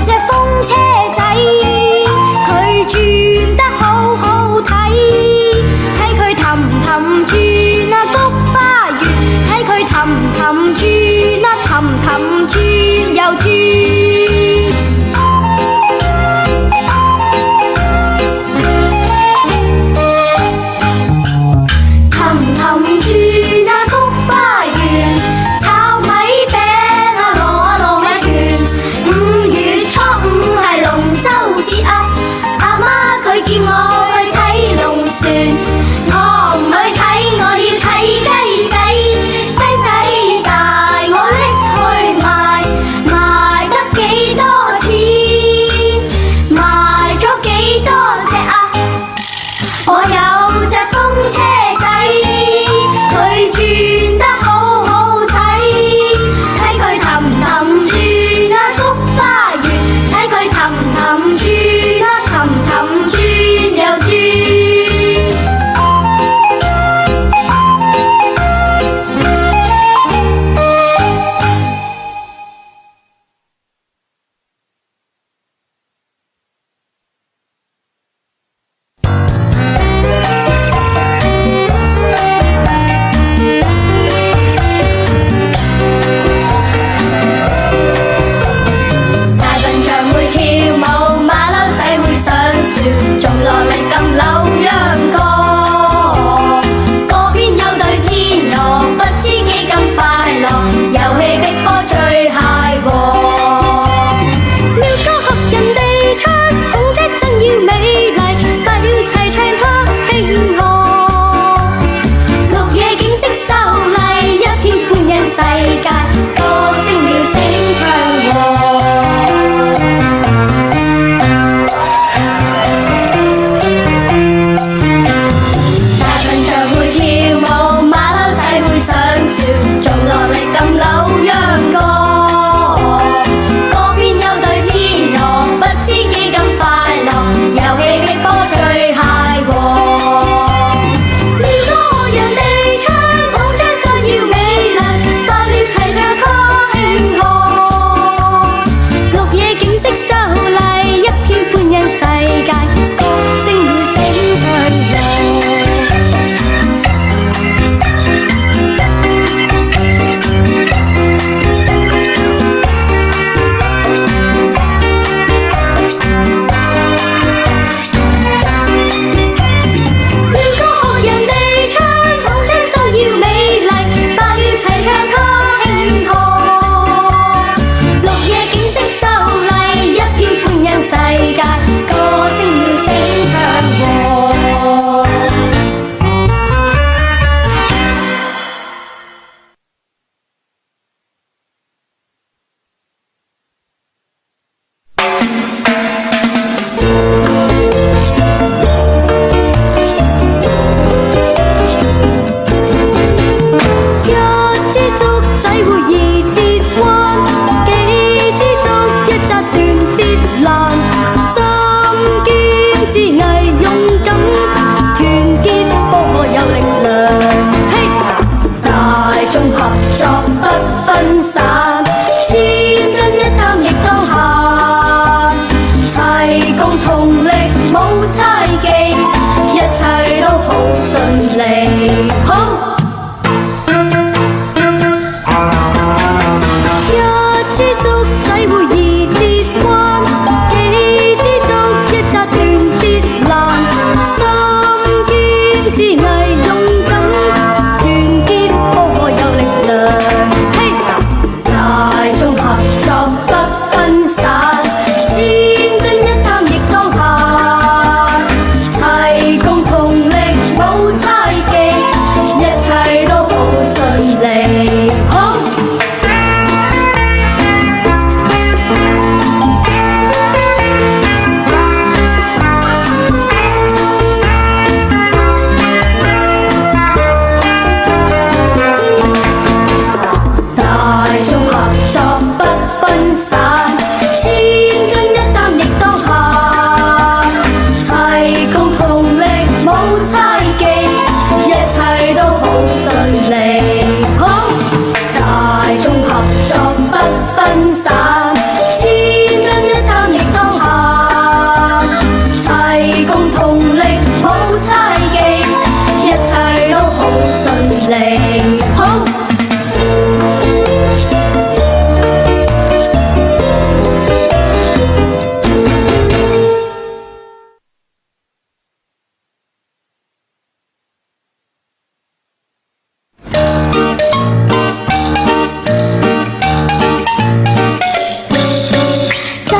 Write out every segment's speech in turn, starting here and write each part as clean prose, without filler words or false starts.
隻風車仔，佢轉得好好睇，睇佢氹氹轉啊菊花園，睇佢氹氹轉啊氹氹轉又轉。5月初5係龍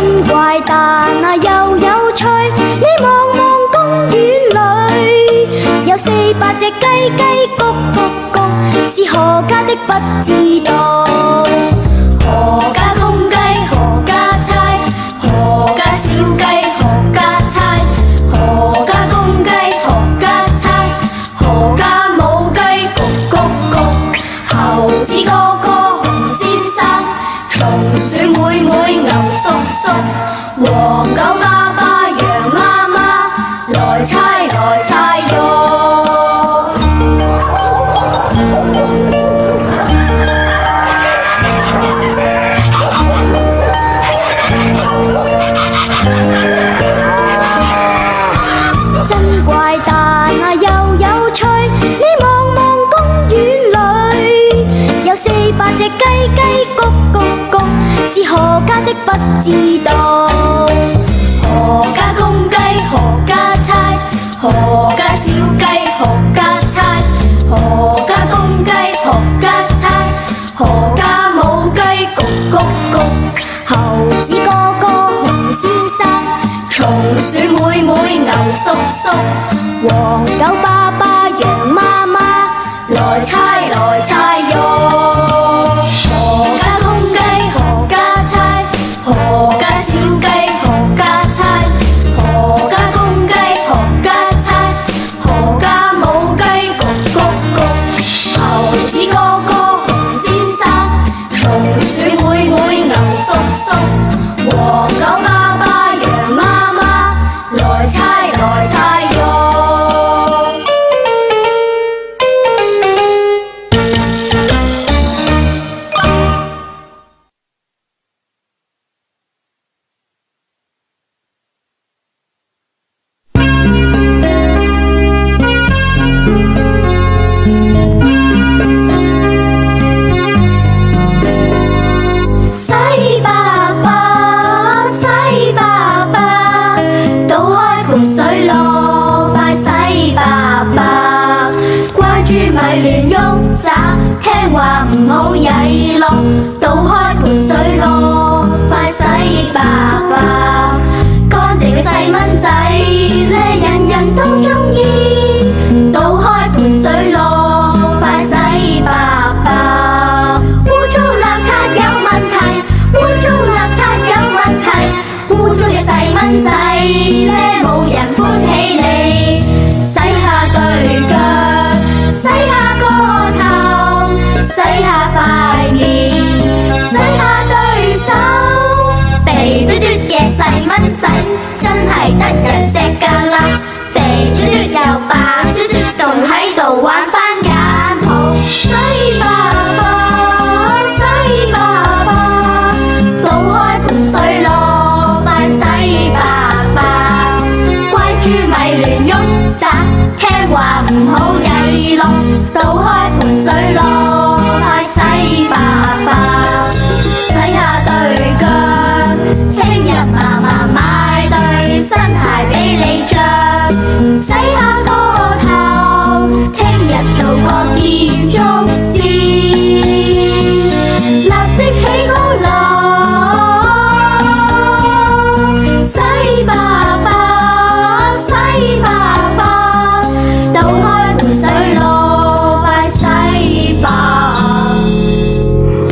真怪誕啊又有趣，你望望公園裏，有400隻雞雞咕咕咕，是何家的不知道。何家公雞何家猜，何家小雞何家猜，何家公雞何家猜，何家母雞咕咕咕。猴子哥哥熊先生，松鼠妹妹牛叔叔，黃狗爸爸羊媽媽，來猜來猜喲。真怪誕啊又有趣，你望望公園裏，有400隻雞雞咕咕咕，是何家的不知道。何家公雞何家猜，何家小雞何家猜，何家公雞何家猜，何家母雞咕咕咕。猴子哥哥熊先生，松鼠妹妹牛叔叔，黃狗爸爸羊媽媽，來猜來猜喲。何家公雞何家猜，何家小雞何家猜，何家公雞何家猜，何家母雞咕咕咕。猴子哥哥熊先生，松鼠妹妹牛叔叔，黃狗爸爸羊媽媽，來猜來猜喲。洗白白，洗白白，倒開盆水落，快洗白白。乖豬咪亂喐喳，聽話唔好曳落，倒開盆水落，快洗白白。乾淨嘅細蚊仔咧，人人都鍾意，倒開盆水落，快洗白白。污糟邋遢有問題，污糟邋遢有問題，污糟嘅細蚊仔咧，冇人歡喜你。洗下對腳，洗下個頭，洗下塊面，洗下對手。肥嘟嘟嘅細蚊仔真係得人錫㗎啦，肥嘟嘟又白雪雪，仲喺度玩番梘泡。洗白白，洗白白，倒開盆水落，快洗白白。乖豬咪亂喐喳，聽話唔好曳落，倒開盆水落，快洗白白。洗下對腳，聽日嫲嫲買對新鞋俾你着。洗下個頭，聽日做個建築師，立即起高樓。洗白白，洗白白，倒開盆水落，快洗白白。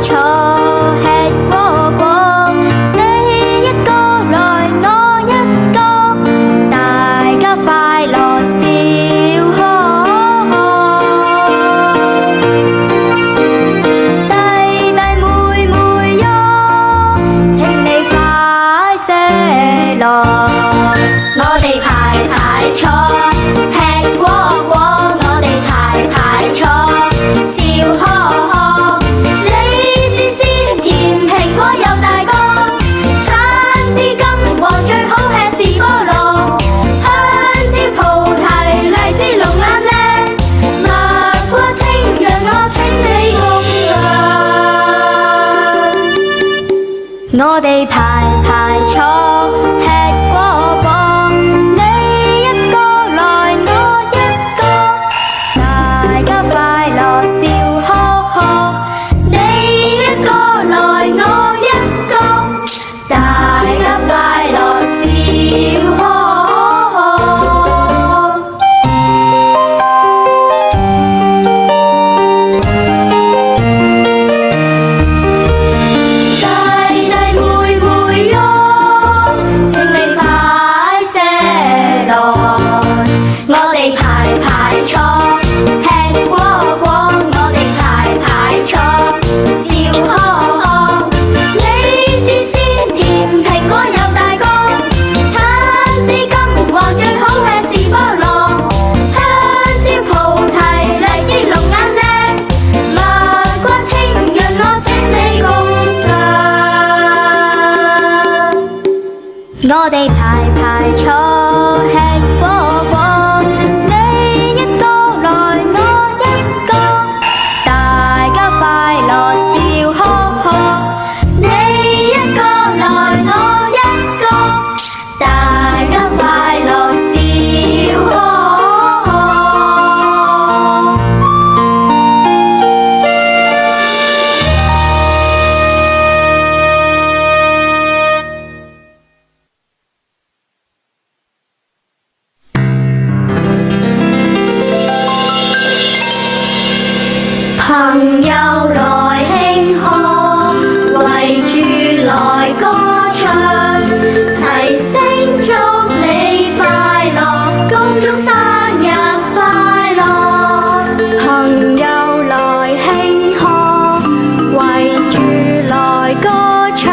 坐，吃果果，你一個來我一個，大家快樂笑呵呵。弟弟妹妹喲，請你快些來，我哋排排坐，吃果果，我哋排排坐，笑呵呵。李子鮮甜，蘋果又大個，橙子金黃，最好吃是菠蘿，香蕉菩提，荔枝龍眼靚，蜜瓜青楊我請你共嘗。我哋排排坐，吃果果，你一個來我一個，大家快樂笑呵呵。你一個來我一個，大家快樂笑呵呵。弟弟妹妹喲，請你快些來，我哋排排坐，吃果果，我哋排排坐，笑呵呵。李子鮮甜，蘋果又大個，橙子金黃，最好吃是菠蘿，香蕉菩提，荔枝龍眼靚，蜜瓜青楊我請你共嘗。我哋排排坐，吃果果，你一個來我一個，大家快樂笑呵呵。你一個來我一個，大家快樂笑呵呵。朋友來慶賀，圍住來歌唱，齊聲祝你快樂，恭祝生日快樂。朋友來慶賀，圍住來歌唱，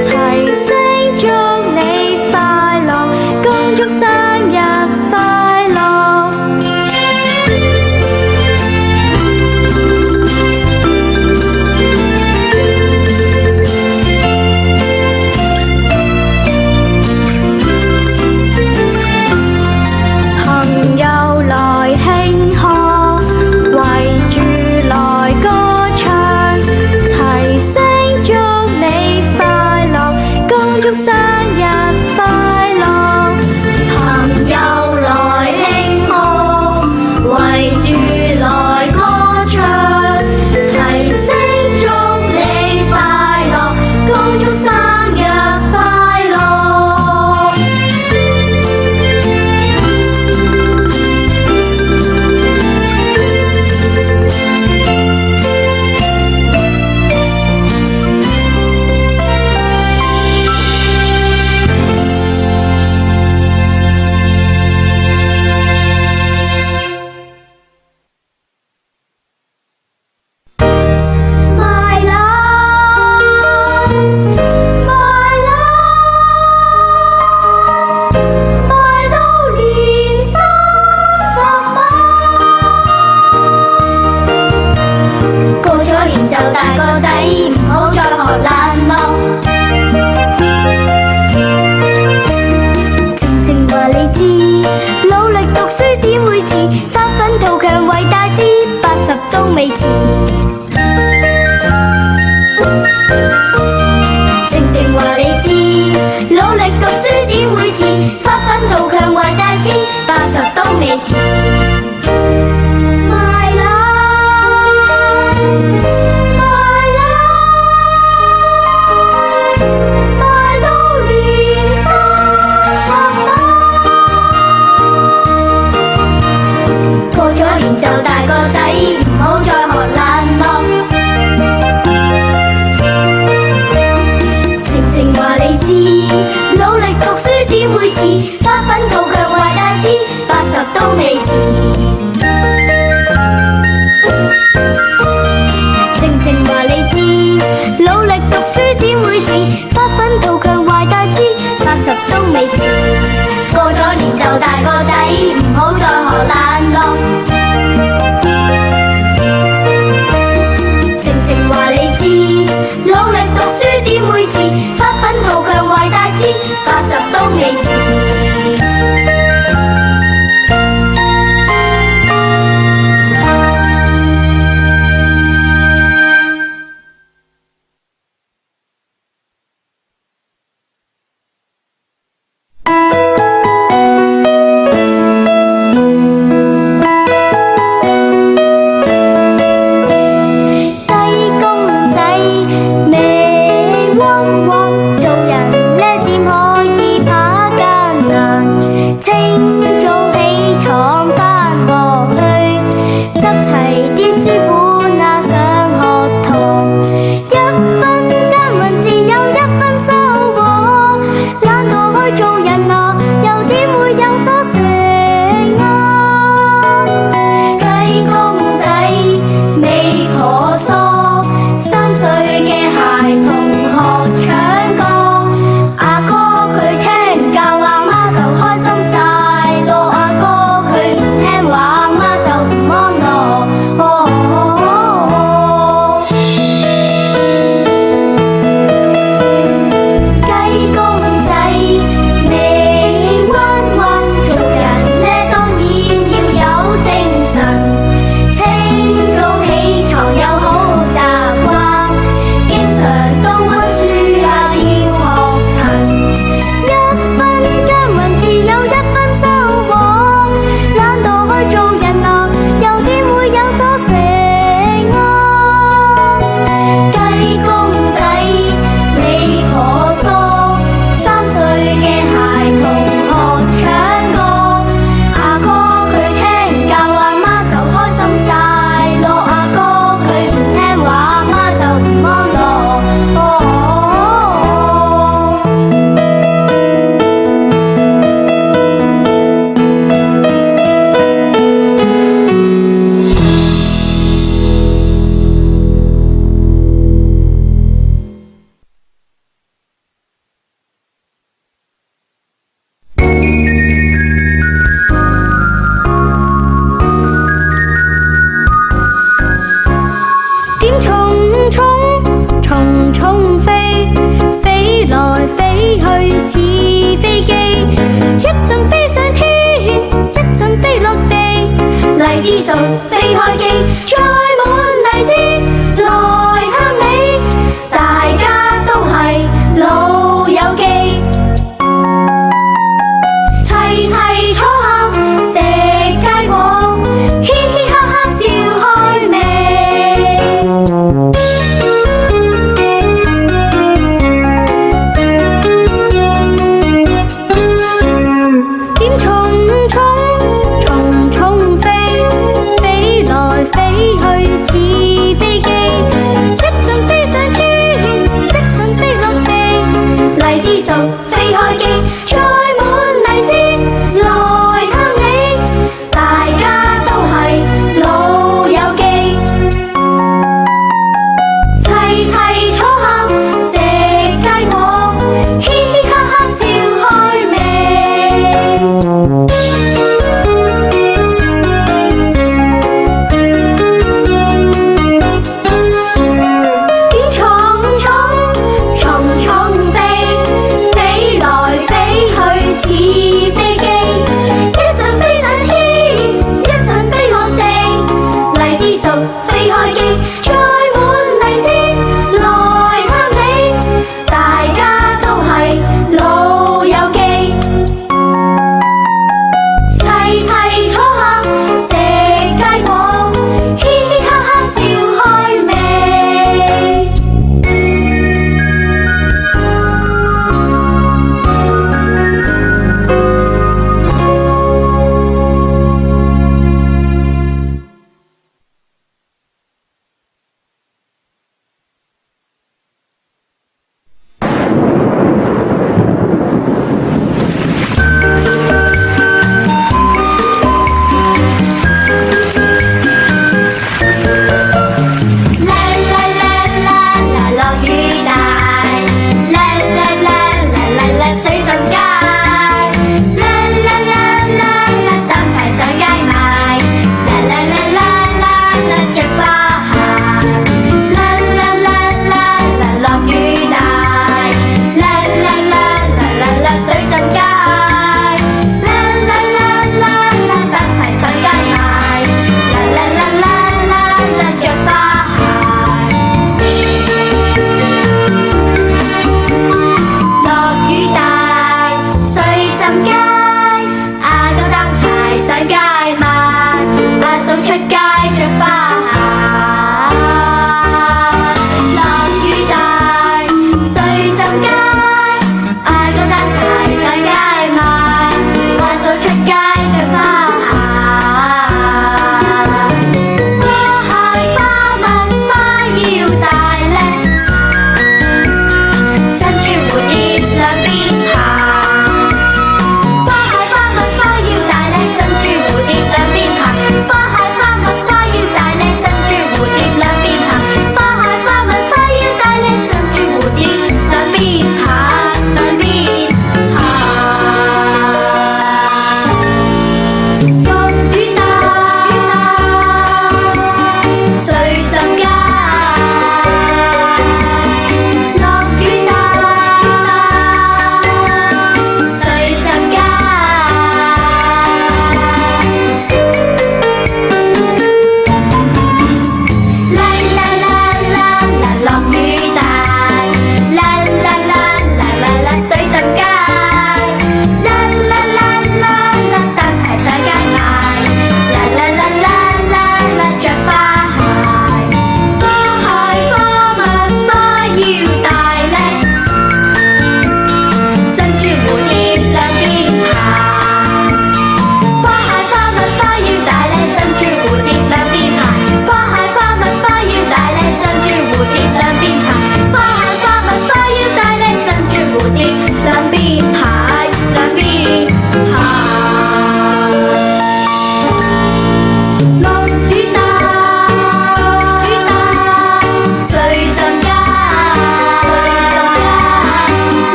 齊聲祝你快樂，恭祝生日快樂。朋友來慶賀，圍住來歌唱，齊聲祝你快樂，恭祝生日快樂。朋友來慶賀，圍住來歌唱，齊聲祝你快樂，恭祝生日快樂。My love, my love，買到年30蚊，過咗年就大個仔，唔好再學懶惰。靜靜話你知，努力讀書點會遲，發奮圖強為大志，80都未遲。靜靜話你知，努力讀書點會遲，發奮圖強為大志，80都未遲。My love，my love，買到年30蚊，過咗年就大個仔，唔好再學懶惰。點會遲？發奮圖強壞大志，80都未遲。靜靜話你知，努力讀書點會遲？發奮圖強壞大志，80都未遲。過咗年就大個仔，唔好再學懶惰。靜靜話你知，努力讀書點會遲？發奮圖強壞大志，80都未遲。飛開機，載滿荔枝來探你，大家都係老友記，齊齊坐下食佳果，嘻嘻哈哈笑開味。點蟲蟲，蟲蟲飛。飛去似飛機，一陣飛上天，一陣飛落地。荔枝熟，飛開機，載滿荔枝來探你，大家都係老友記，齊齊坐下食佳果，嘻嘻哈哈笑開味。飛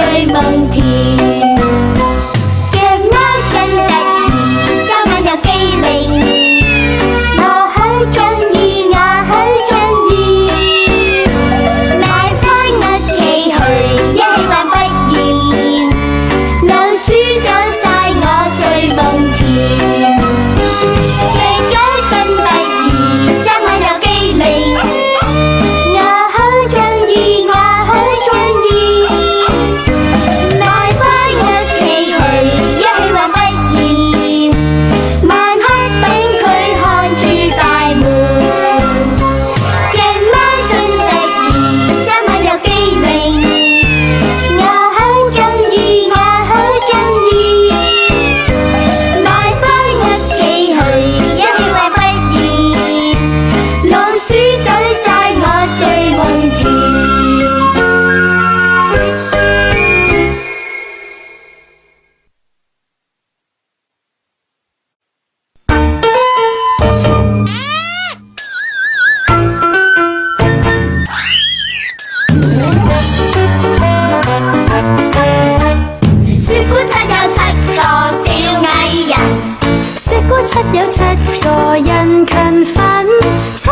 睡夢甜。隻貓真得意，三眼又機靈，我好鍾意，我好鍾意，買返屋企去，一起玩不厭，老鼠走晒我睡夢甜。隻狗真得意，三眼又機靈，我好鍾意，我好鍾意，買返屋企去，一起玩不厭，晚黑等佢看住大門。隻貓真得意，三眼又機靈，我好鍾意，我好鍾意，買返屋企去，一起玩不厭，老鼠走晒我睡夢甜。雪姑七有七個小矮人，雪姑七有七個人勤奮，七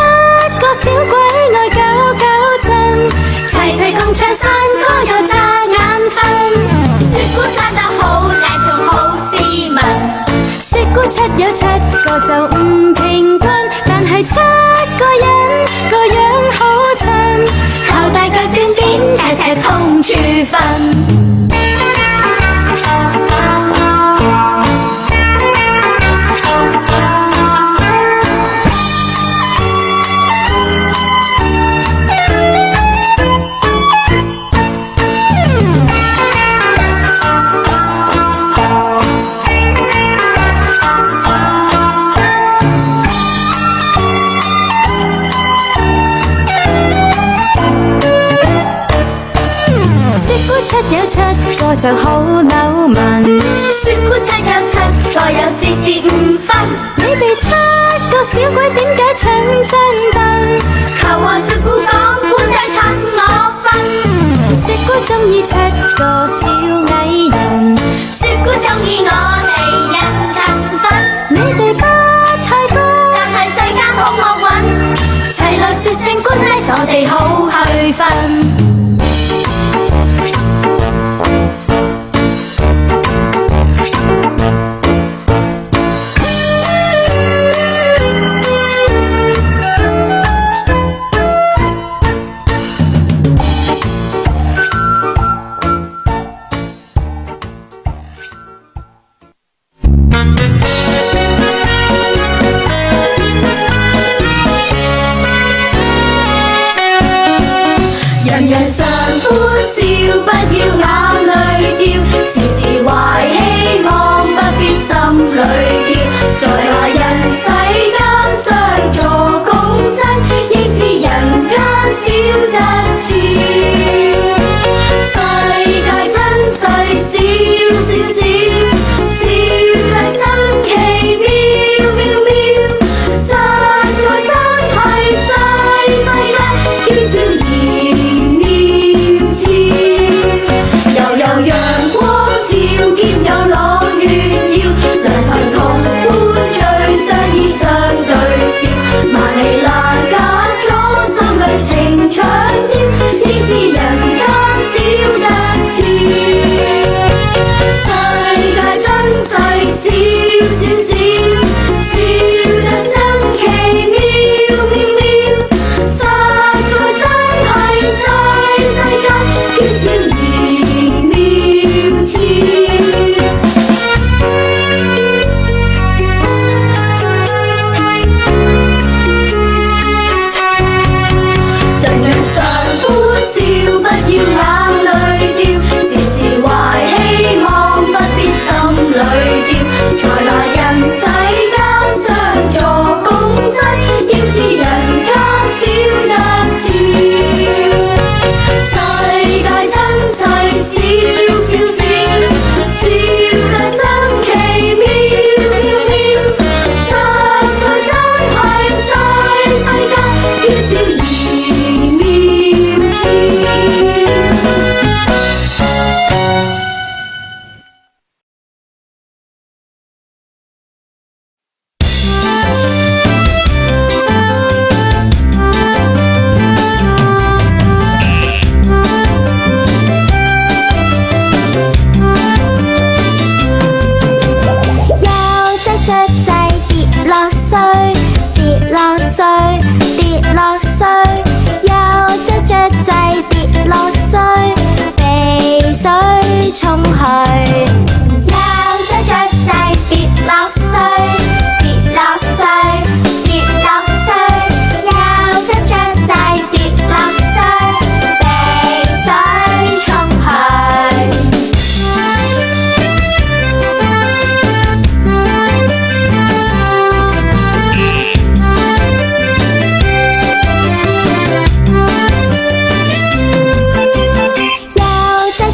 個小鬼愛搞搞震，齊齊共唱山歌又擦眼瞓。雪姑生得好靚仲好斯文，雪姑七有七個就唔平均，但係七個人個樣好襯，頭大腳短點踢踢同處分。雪姑七有七個就好扭紋，雪姑七有七個有事事唔分。你哋七個小鬼點解搶張凳？求下雪姑講故仔氹我瞓。雪姑鍾意七個小矮人，雪姑鍾意我哋人勤奮。你哋不太高，但係世間好惡運，齊來說聲 good night，坐地好去瞓。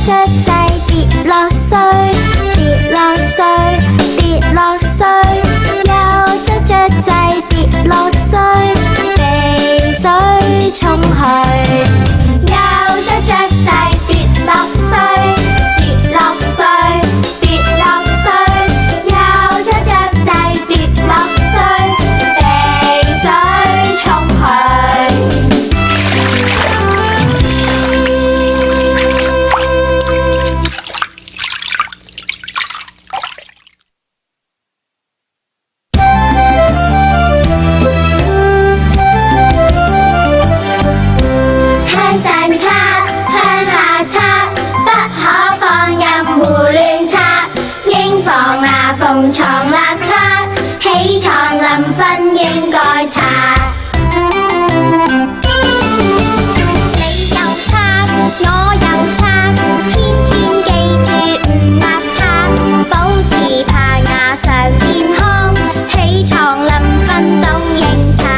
雀仔跌落水，跌落水，跌落水。有隻雀仔跌落水，被水沖去。有隻雀仔跌落水，跌落水，跌落水。有隻雀仔跌落水，被水沖去。逢床邋遢，起床臨瞓應該擦。你又擦，我又擦，天天記住唔邋遢，保持排牙常健康，起床臨瞓都應擦。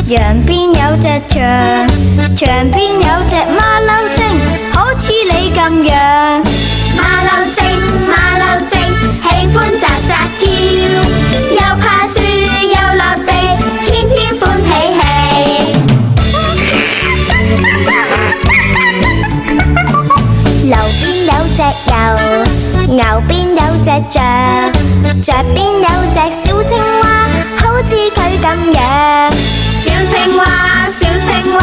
羊邊有隻象，象邊有隻馬騮精，好似你咁樣。馬騮精，馬騮精，喜歡扎扎跳，又爬樹又落地，天天歡喜氣。路邊有隻牛，牛邊有隻象，象邊有隻小青蛙，好似佢咁樣。小青蛙，小青蛙，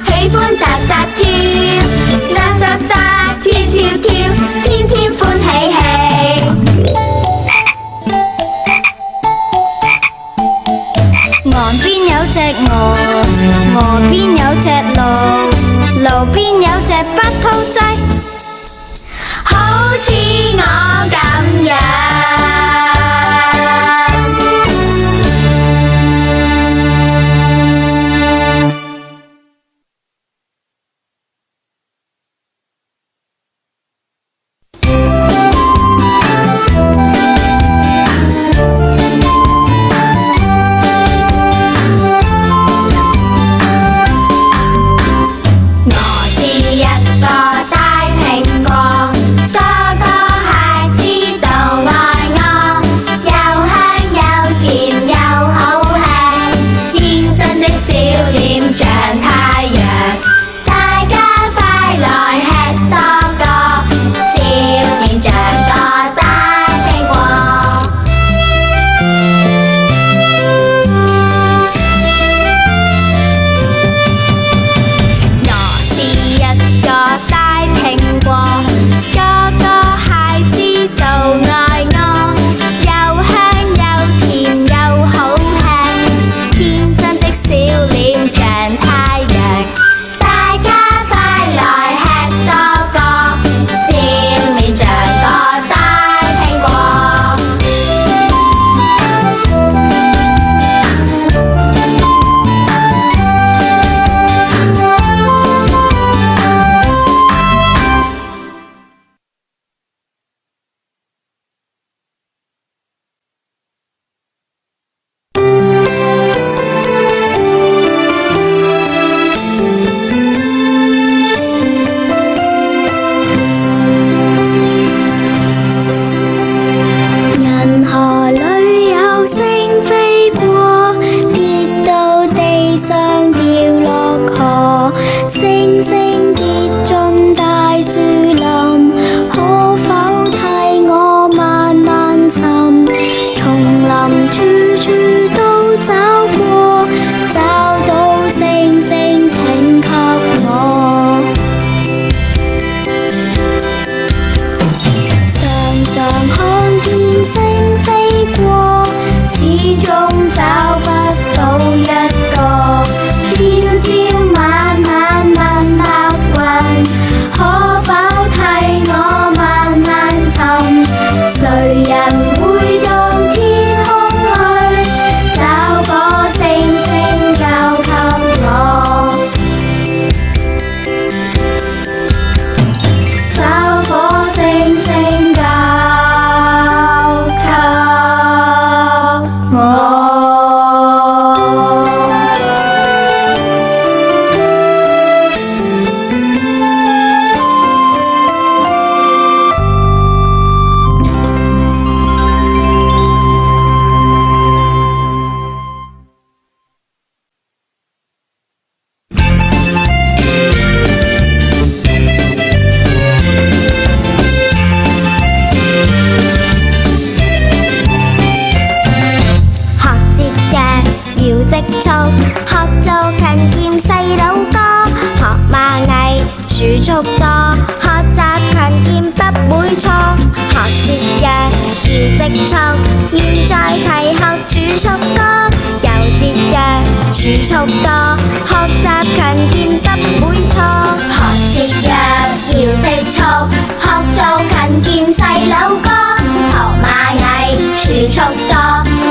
喜歡扎扎跳，扎扎扎，跳跳跳，天天歡喜氣。岸邊有隻鵝，河邊有隻驢，驢邊有隻白兔仔，好似我咁樣。儲蓄多，學習勤儉不會錯。學節約要積蓄，現在齊學儲蓄多。又節約儲蓄多，學習勤儉不會錯。學節約要積蓄，學做勤儉細佬哥。學螞蟻儲蓄多，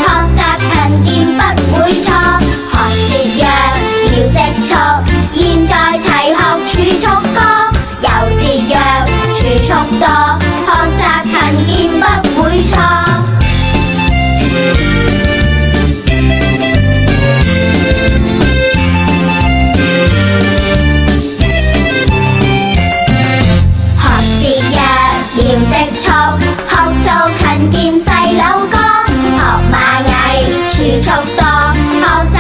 學習勤儉不會錯。學節約要積蓄，現在齊學儲蓄多。又節約儲蓄多，學習勤儉不會錯。學節約要積蓄，學做勤儉細佬哥。學螞蟻儲蓄多，學習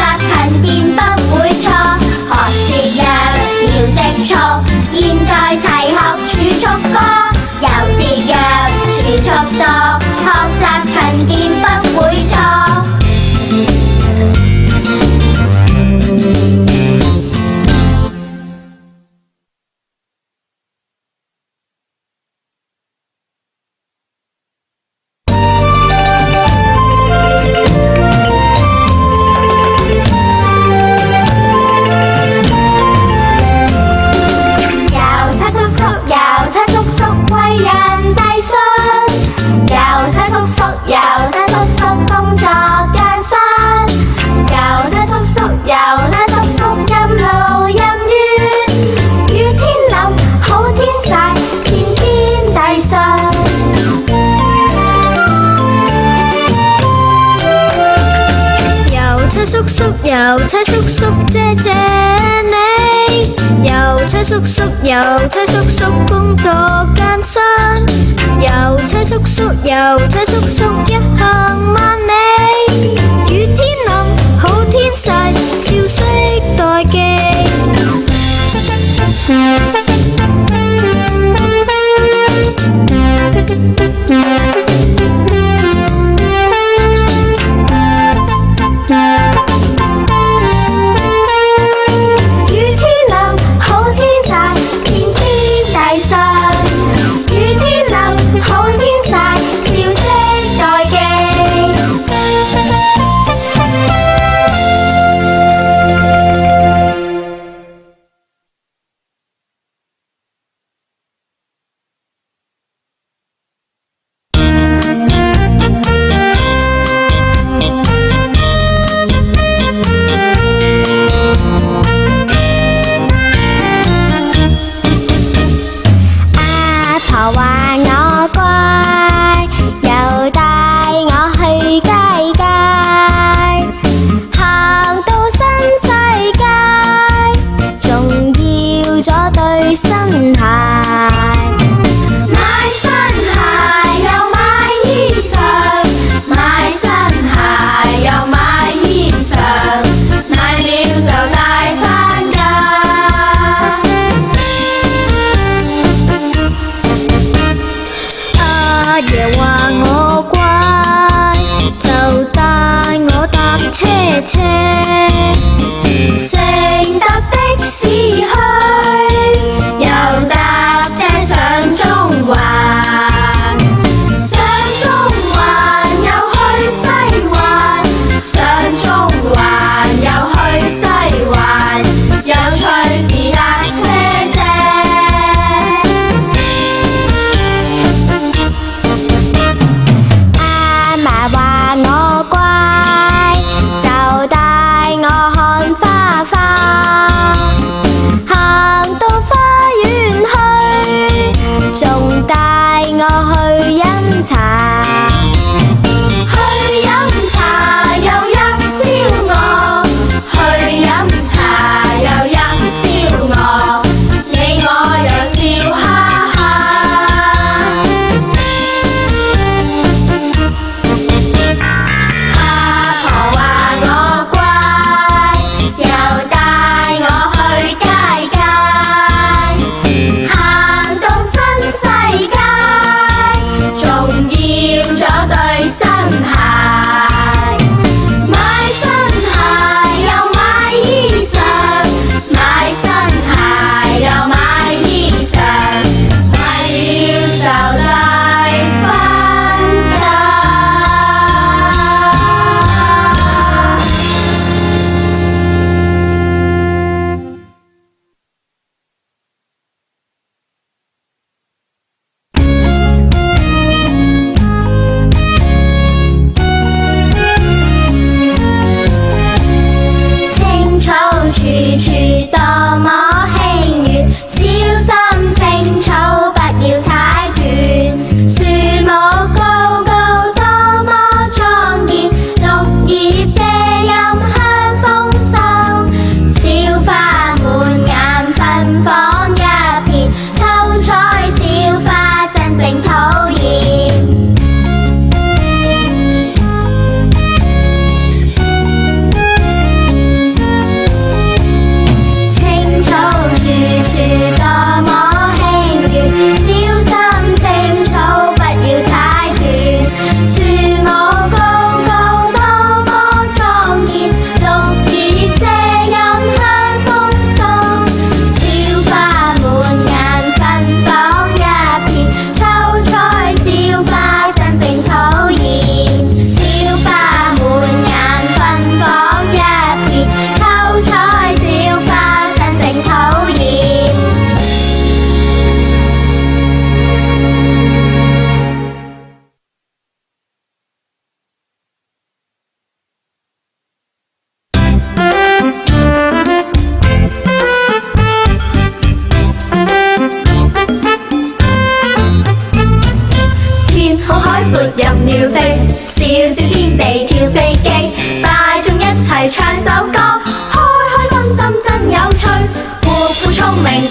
郵差叔叔謝謝你，郵差叔叔，郵差叔叔工作艱辛，郵差叔叔，郵差叔叔一行萬里，雨天淋，好天曬，消息待寄。情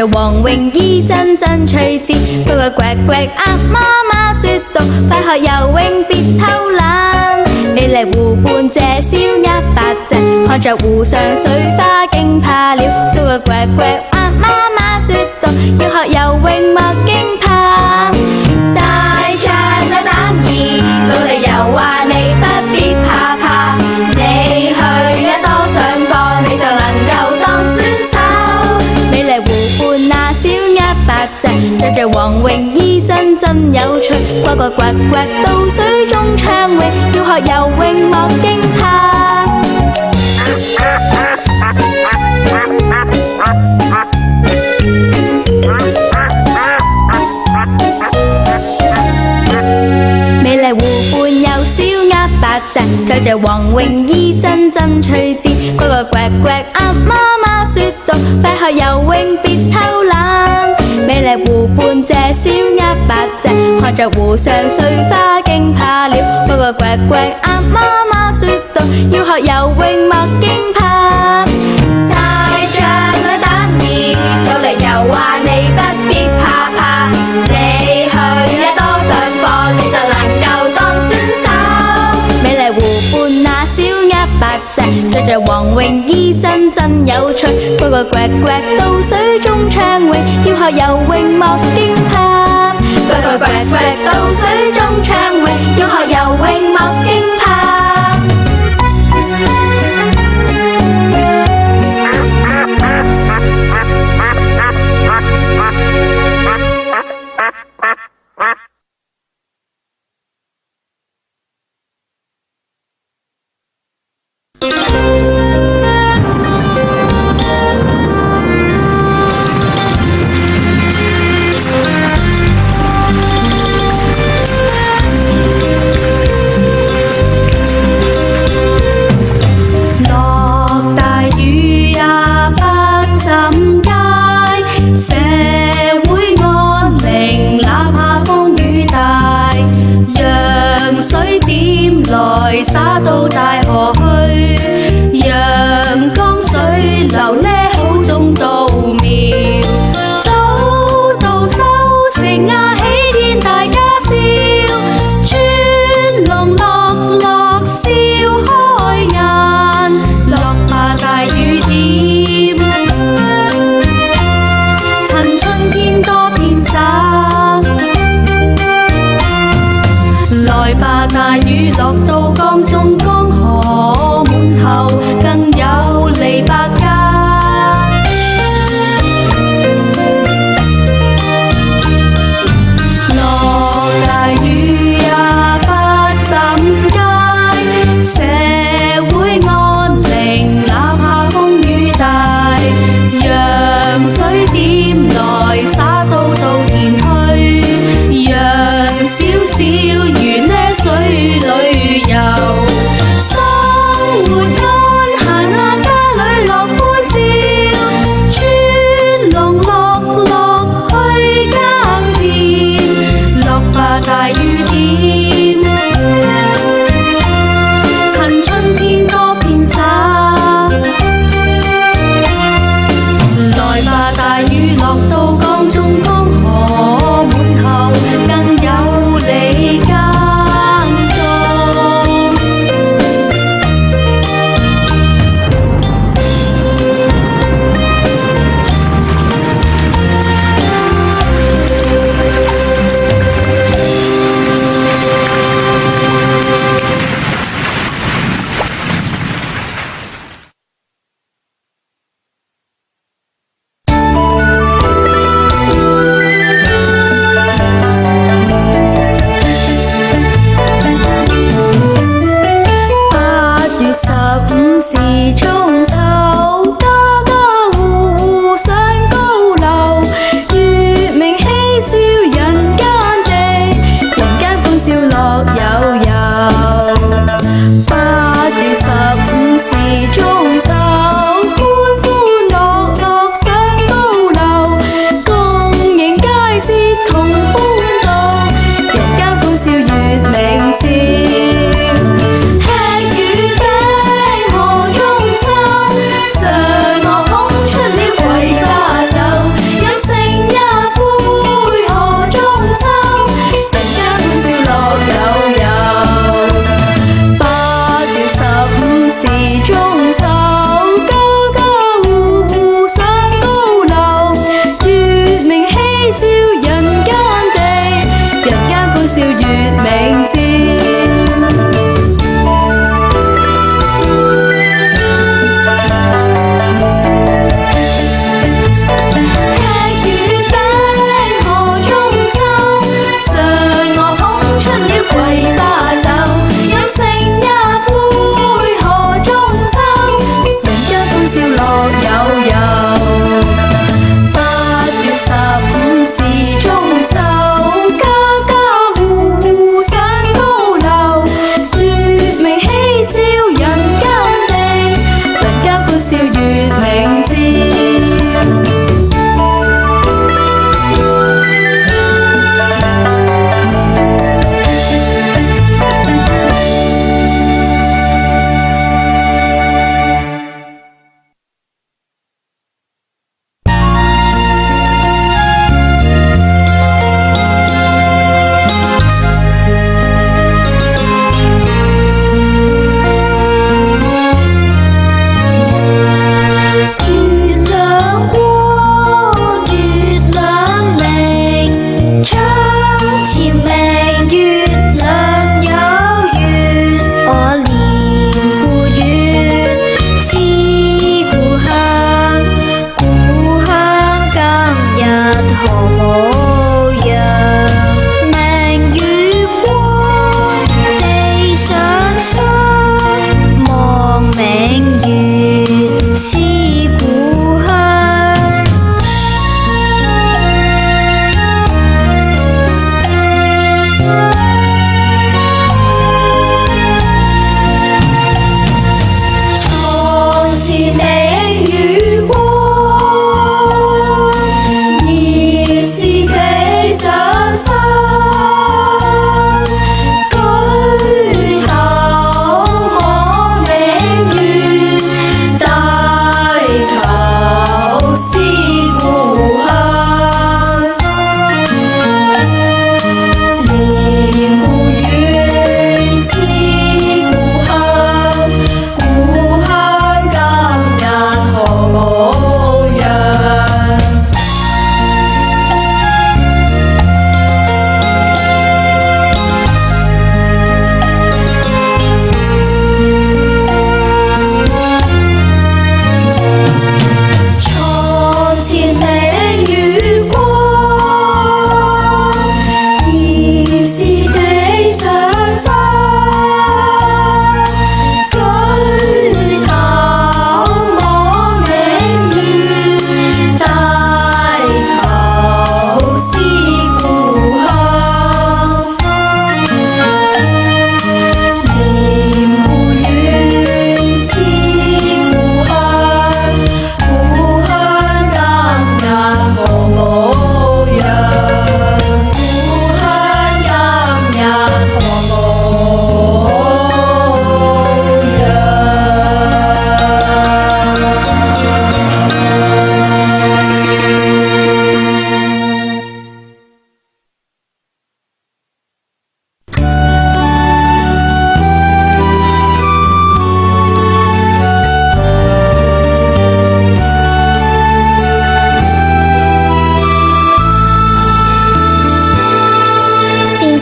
着黃泳衣陣陣趣致，乖乖呱呱啊媽媽說道，快學游泳別偷懶。美麗湖畔這小鴨8隻，看着湖上水花驚怕了，乖乖呱呱啊媽媽說道，要學游泳莫驚怕。大象啊膽兒，努力游啊你不必怕怕，你去得多上課你就能夠當選手。美麗湖畔那小鴨8隻，着着黃泳衣陣陣有趣，呱呱呱呱到水中暢泳，要學游泳莫驚怕。美麗湖畔有小鴨8隻，着着黃泳衣陣陣趣致，呱呱呱呱啊媽媽說道，快學游泳別偷懶。美麗湖畔這小鴨8隻，看着湖上水花驚怕了，呱呱呱呱啊媽媽說道，要學游泳莫驚怕。大象啊膽兒，努力游啊你不必怕怕，你去得多上課你就能夠當選手。美麗湖畔那小鴨8隻，着着黃泳衣陣陣有趣，呱呱呱呱到水中暢泳，要學游泳莫驚怕。呱呱呱呱到水中暢泳，要學游泳莫驚怕。灑到大河去，讓江水流呢好種稻苗。早到收成啊，喜天大家笑，川龍樂樂笑開眼，落吧大雨點，趁春天多片灑。來吧大雨落到江中，江河滿後更有利百家。落大雨也不浸街，社會安寧哪怕風雨大，讓水點來灑到田去，讓小小魚呢水裏游，生活安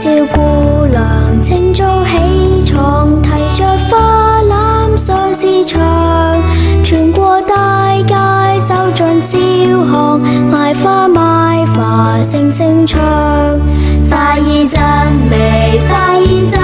小姑娘清早起床，提着花籃上市場，穿過大街走進小巷，買花聲聲唱，花兒真美，花兒真